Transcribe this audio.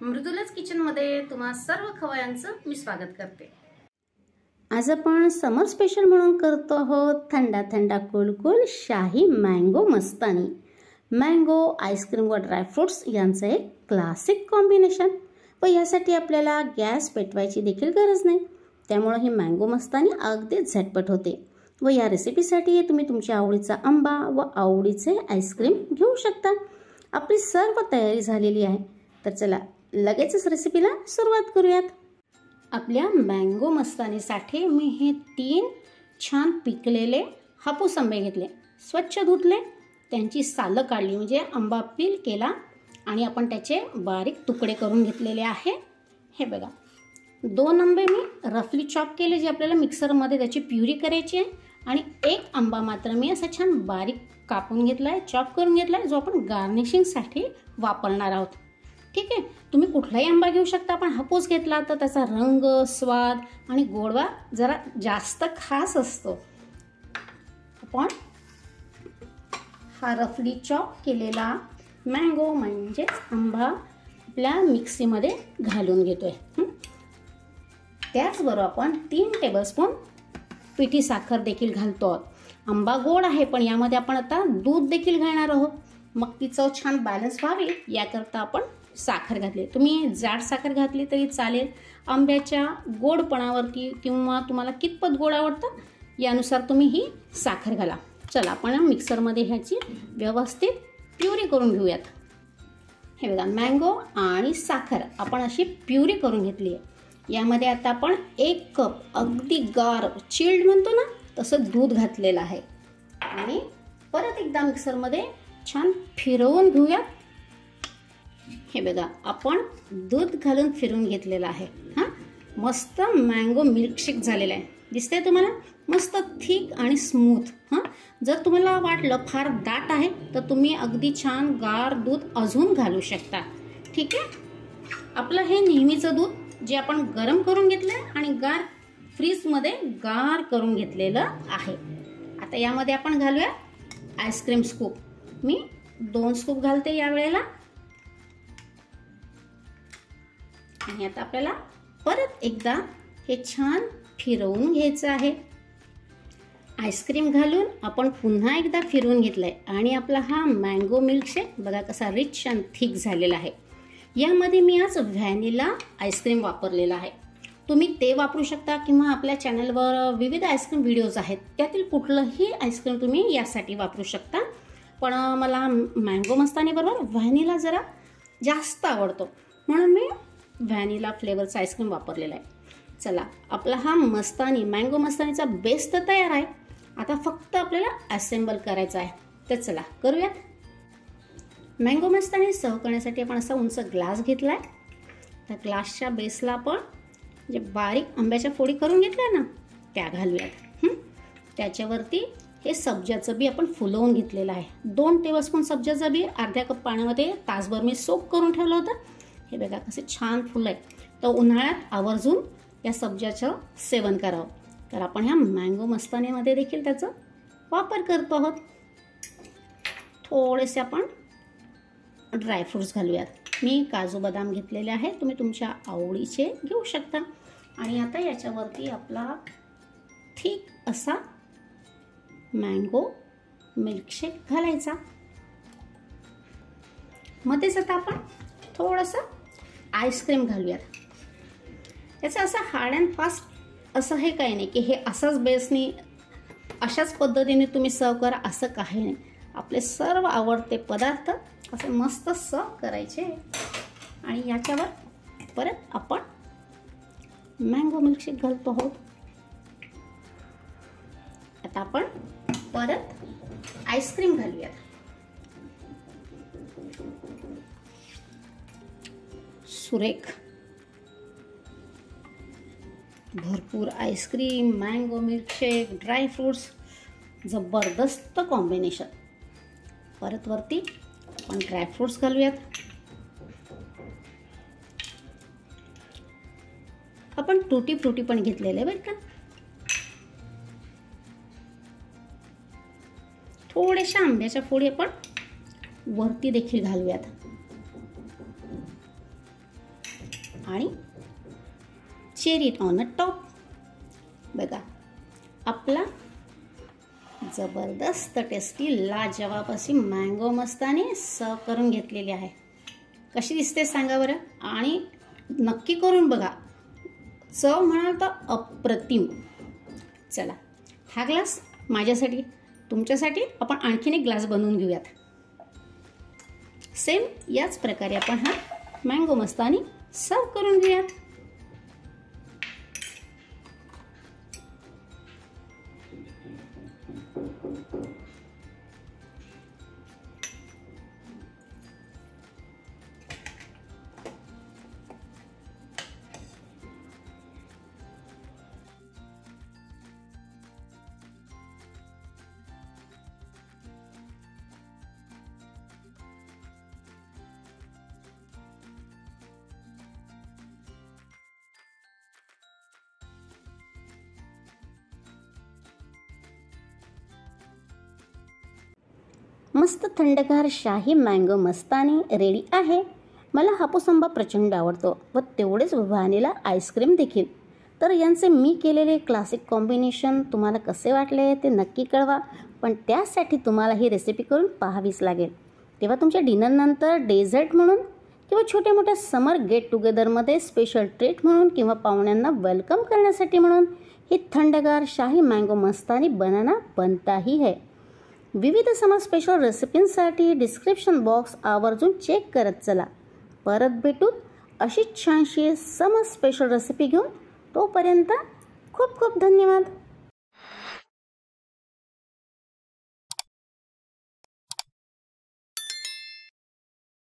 मृदुलाच किचनमध्ये तुम्हा सर्व खवयांचं मी स्वागत करते। आज आपण समर स्पेशल म्हणून करतो आहोत थंडा थंडा कुलकुल शाही मँगो मस्तानी। मँगो आईस्क्रीम व ड्रायफ्रुट्स यांचे एक क्लासिक कॉम्बिनेशन व यासाठी आपल्याला गॅस पेटवायची देखील गरज नाही। त्यामुळे ही मँगो मस्तानी अगदी झटपट होते व या रेसिपीसाठी तुम्ही तुमच्या आवडीचा आंबा व आवडीचे आईस्क्रीम घेऊ शकता। आपली सर्व तयारी झालेली आहे, तर चला लगेचच रेसिपीला सुरुवात करूयात। आपल्या मँगो मस्तानीसाठी मी हे 3 छान पिकलेले हापूस आंबे घेतले, स्वच्छ धुतले, त्यांची सालं काढली म्हणजे आंबा पील केला आणि आपण त्याचे बारीक तुकडे करून घेतलेले आहे। हे बघा 2 आंबे मी रफली चॉप केले, जे आपल्याला मिक्सरमध्ये त्याची प्युरी करायची आहे, आणि 1 आंबा मात्र मी असा छान बारीक कापून घेतलाय, चॉप करून घेतलाय, जो आपण गार्निशिंगसाठी वापरणार आहोत। ठीक आहे, तुम्ही कुठलाही आंबा घेऊ शकता, पण हापूस घेतला तर त्याचा रंग, स्वाद आणि गोडवा जरा जास्त खास असतो। आपण हा रफली चॉप केलेला मँगो म्हणजे आंबा आपल्या मिक्सीमध्ये घालून घेतोय। त्याचबरोबर आपण 3 टेबलस्पून पिठी साखर देखील घालतो आहोत। आंबा गोड आहे, पण यामध्ये आपण आता दूध देखील घालणार आहोत, मग ती चव छान बॅलन्स व्हावी याकरता आपण साखर घातली। तुम्ही जाड साखर घातली तरी चालेल, आंब्याच्या गोडपणावरती किंवा तुम्हाला कितपत गोड आवडतं यानुसार तुम्ही ही साखर घाला। चला आपण मिक्सरमध्ये ह्याची व्यवस्थित प्युरी करून घेऊयात। हे बघा मँगो आणि साखर आपण अशी प्युरी करून घेतली आहे। यामध्ये आता आपण 1 कप अगदी गार चिल्ड म्हणतो ना तसं दूध घातलेलं आहे, आणि परत एकदा मिक्सरमध्ये छान फिरवून घेऊयात। हे बघा आपण दूध घालून फिरवून घेतलेलं आहे। मस्त मँगो मिल्कशेक झालेला आहे, दिसतंय तुम्हाला, मस्त थिक आणि स्मूथ। जर तुम्हाला वाटलं फार दाट आहे तर तुम्ही अगदी छान गार दूध अजून घालू शकता। ठीक आहे, आपलं हे नेहमीचं दूध जे आपण गरम करून घेतलंय आणि फ्रीजमध्ये गार करून घेतलेलं आहे। आता यामध्ये आपण घालूया आईस्क्रीम स्कूप। मी 2 स्कूप घालते यावेळेला, आणि आता आपल्याला परत एकदा हे छान फिरवून घ्यायचं आहे। आईस्क्रीम घालून आपण पुन्हा एकदा फिरवून घेतलंय, आणि आपला हा मँगो मिल्कशेक बघा कसा रिच आणि थिक झालेला आहे। यामध्ये मी आज व्हॅनिला आईस्क्रीम वापरलेला आहे, तुम्ही ते वापरू शकता, किंवा आपल्या चॅनलवर विविध आईस्क्रीम व्हिडिओज आहेत, त्यातील कुठलंही आईस्क्रीम तुम्ही यासाठी वापरू शकता। पण मला मँगो मस्तानी बरोबर व्हॅनिला जरा जास्त आवडतो, म्हणून मी व्हॅनिला फ्लेवरचा आईस्क्रीम वापरलेला आहे। चला आपला हा मस्तानी मँगो मस्तानीचा बेस तर तयार आहे, आता फक्त आपल्याला असेंबल करायचा आहे, तर चला करूयात। मँगो मस्तानी सर्व करण्यासाठी आपण असा उंच ग्लास घेतलाय, त्या ग्लासच्या बेसला आपण जे बारीक आंब्याच्या फोडी करून घेतल्या ना त्या घालूयात। त्याच्यावरती हे सब्जाचं बी आपण फुलवून घेतलेलं आहे, 2 टेबलस्पून सब्जाचं बी अर्ध्या कप पाण्यामध्ये तासभर मी सोक करून ठेवलं होतं। हे बघा कसे छान फुलं आहे, तर उन्हाळ्यात आवर्जून या सब्जाचं सेवन करावं। तर आपण ह्या मँगो मस्तानीमध्ये देखील त्याचा वापर करतो आहोत। थोडेसे आपण ड्रायफ्रुट्स घालूयात। मी काजू बदाम घेतलेले आहे, तुम्ही तुमच्या आवडीचे घेऊ शकता। आणि आता याच्यावरती आपला थिक असा मँगो मिल्कशेक घालायचा। मध्येच आता आपण थोडंसं आईस्क्रीम घालूयात। याचं असं हार्ड अँड फास्ट असं हे काही नाही की हे असंच बेसनी अशाच पद्धतीने तुम्ही सर्व करा, असं काही नाही। आपले सर्व आवडते पदार्थ असे मस्त सर्व करायचे, आणि याच्यावर परत आपण मँगो मिल्कशेक घालतो आहोत। आता आपण परत आईस्क्रीम घालूयात। सुरेख भरपूर आईस्क्रीम, मँगो मिल्कशेक, ड्रायफ्रुट्स, जबरदस्त कॉम्बिनेशन। परत वरती आपण ड्रायफ्रुट्स घालूयात। आपण टूटी फ्रुटी पण घेतलेले बरं का। थोड्याशा आंब्याच्या फोडी आपण वरती देखील घालूयात। आणि चेरी ऑन अ टॉप. बघा आपला जबरदस्त टेस्टी लाजवाब अशी मँगो मस्तानी सर्व करून घेतलेली आहे. कशी दिसते सांगा बरं, आणि नक्की करून बघा. चव म्हणाल तर अप्रतिम. चला हा ग्लास माझ्यासाठी, तुमच्यासाठी आपण आणखीन एक ग्लास बनवून घेऊयात. सेम याच प्रकारे आपण हा मँगो मस्तानी सर्व करून घेऊयात. मस्त थंडगार शाही मँगो मस्तानी रेडी आहे. मला हापूस आंबा प्रचंड आवडतो व तेवढेच व्हॅनिला आईस्क्रीम देखील. तर यांचे मी केलेले क्लासिक कॉम्बिनेशन तुम्हाला कसे वाटले ते नक्की कळवा. पण त्यासाठी तुम्हाला ही रेसिपी करून पाहावीच लागेल. तेव्हा तुमच्या डिनरनंतर डेझर्ट म्हणून किंवा छोट्या मोठ्या समर गेट टुगेदरमध्ये स्पेशल ट्रीट म्हणून किंवा पाहुण्यांना वेलकम करण्यासाठी म्हणून ही थंडगार शाही मँगो मस्तानी बनाना बनताही है. विविध समर स्पेशल रेसिपींसाठी डिस्क्रिप्शन बॉक्स आवर्जून चेक करत चला. परत भेटू अशीच छानशी समर स्पेशल रेसिपी घेऊन. तोपर्यंत खूप खूप धन्यवाद.